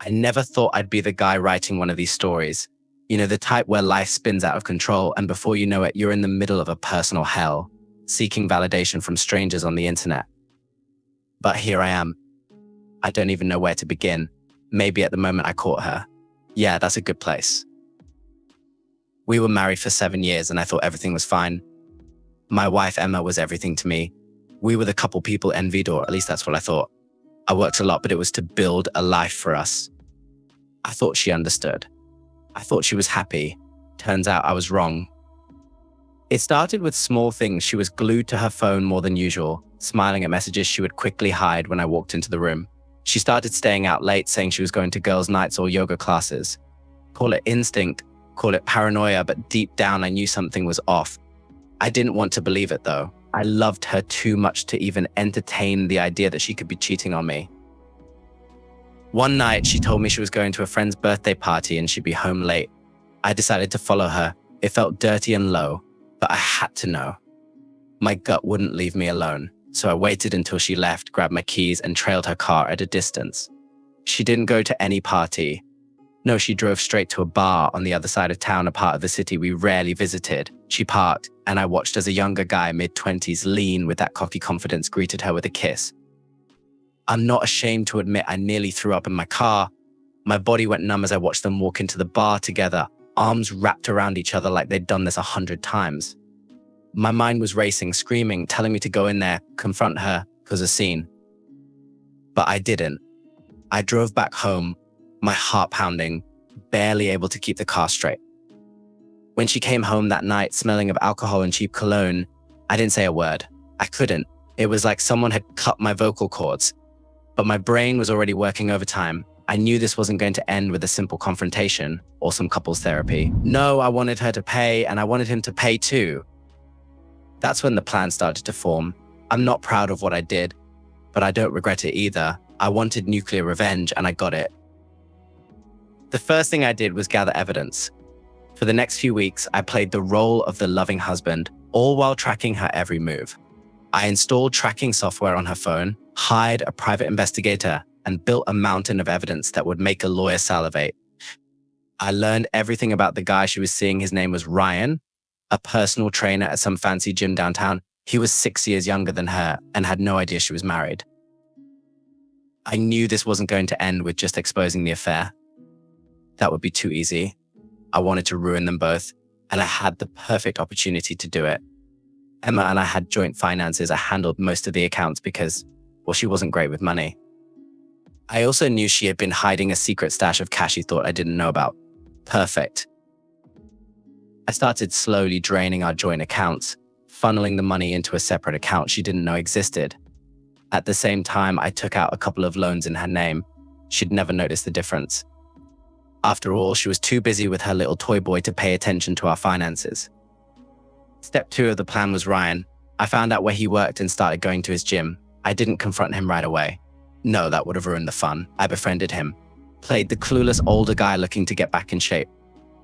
I never thought I'd be the guy writing one of these stories. You know, the type where life spins out of control and before you know it, you're in the middle of a personal hell, seeking validation from strangers on the internet. But here I am. I don't even know where to begin. Maybe at the moment I caught her. Yeah, that's a good place. We were married for 7 years and I thought everything was fine. My wife, Emma, was everything to me. We were the couple people envied, or at least that's what I thought. I worked a lot, but it was to build a life for us. I thought she understood. I thought she was happy. Turns out I was wrong. It started with small things. She was glued to her phone more than usual, smiling at messages she would quickly hide when I walked into the room. She started staying out late, saying she was going to girls' nights or yoga classes. Call it instinct, call it paranoia, but deep down I knew something was off. I didn't want to believe it though. I loved her too much to even entertain the idea that she could be cheating on me. One night, she told me she was going to a friend's birthday party and she'd be home late. I decided to follow her. It felt dirty and low, but I had to know. My gut wouldn't leave me alone, so I waited until she left, grabbed my keys, and trailed her car at a distance. She didn't go to any party. No, she drove straight to a bar on the other side of town, a part of the city we rarely visited. She parked, and I watched as a younger guy, mid-20s, lean with that cocky confidence, greeted her with a kiss. I'm not ashamed to admit I nearly threw up in my car. My body went numb as I watched them walk into the bar together, arms wrapped around each other like they'd done this 100 times. My mind was racing, screaming, telling me to go in there, confront her, cause a scene. But I didn't. I drove back home, my heart pounding, barely able to keep the car straight. When she came home that night, smelling of alcohol and cheap cologne, I didn't say a word. I couldn't. It was like someone had cut my vocal cords. But my brain was already working overtime. I knew this wasn't going to end with a simple confrontation or some couples therapy. No, I wanted her to pay, and I wanted him to pay too. That's when the plan started to form. I'm not proud of what I did, but I don't regret it either. I wanted nuclear revenge, and I got it. The first thing I did was gather evidence. For the next few weeks, I played the role of the loving husband, all while tracking her every move. I installed tracking software on her phone, hired a private investigator, and built a mountain of evidence that would make a lawyer salivate. I learned everything about the guy she was seeing. His name was Ryan, a personal trainer at some fancy gym downtown. He was 6 years younger than her and had no idea she was married. I knew this wasn't going to end with just exposing the affair. That would be too easy. I wanted to ruin them both, and I had the perfect opportunity to do it. Emma and I had joint finances. I handled most of the accounts because, well, she wasn't great with money. I also knew she had been hiding a secret stash of cash she thought I didn't know about. Perfect. I started slowly draining our joint accounts, funneling the money into a separate account she didn't know existed. At the same time, I took out a couple of loans in her name. She'd never noticed the difference. After all, she was too busy with her little toy boy to pay attention to our finances. Step 2 of the plan was Ryan. I found out where he worked and started going to his gym. I didn't confront him right away. No, that would have ruined the fun. I befriended him, played the clueless older guy looking to get back in shape.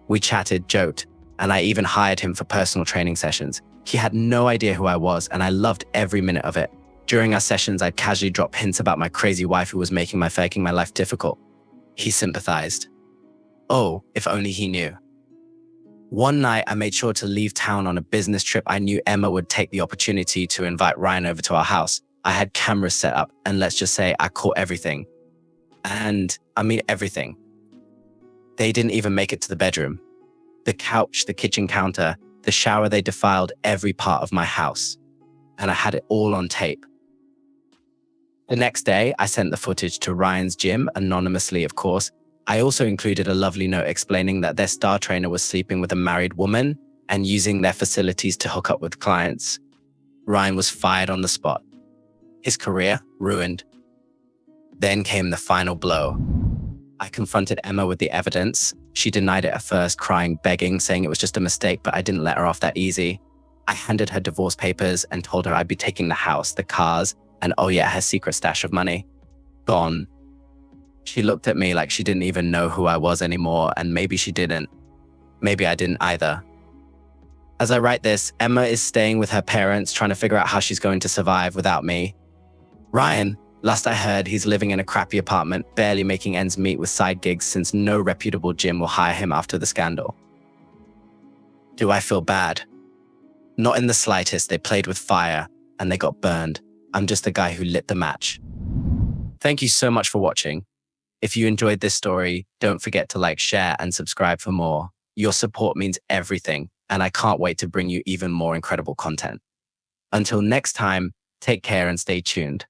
We chatted, joked, and I even hired him for personal training sessions. He had no idea who I was, and I loved every minute of it. During our sessions, I'd casually drop hints about my crazy wife who was making my life difficult. He sympathized. Oh, if only he knew. One night, I made sure to leave town on a business trip. I knew Emma would take the opportunity to invite Ryan over to our house. I had cameras set up, and let's just say I caught everything. And I mean everything. They didn't even make it to the bedroom. The couch, the kitchen counter, the shower, they defiled every part of my house. And I had it all on tape. The next day, I sent the footage to Ryan's gym, anonymously, of course. I also included a lovely note explaining that their star trainer was sleeping with a married woman and using their facilities to hook up with clients. Ryan was fired on the spot. His career ruined. Then came the final blow. I confronted Emma with the evidence. She denied it at first, crying, begging, saying it was just a mistake, but I didn't let her off that easy. I handed her divorce papers and told her I'd be taking the house, the cars, and oh yeah, her secret stash of money. Gone. She looked at me like she didn't even know who I was anymore, and maybe she didn't. Maybe I didn't either. As I write this, Emma is staying with her parents, trying to figure out how she's going to survive without me. Ryan, Last I heard, he's living in a crappy apartment, barely making ends meet with side gigs since no reputable gym will hire him after the scandal. Do I feel bad? Not in the slightest. They played with fire and they got burned. I'm just the guy who lit the match. Thank you so much for watching. If you enjoyed this story, don't forget to like, share, and subscribe for more. Your support means everything, and I can't wait to bring you even more incredible content. Until next time, take care and stay tuned.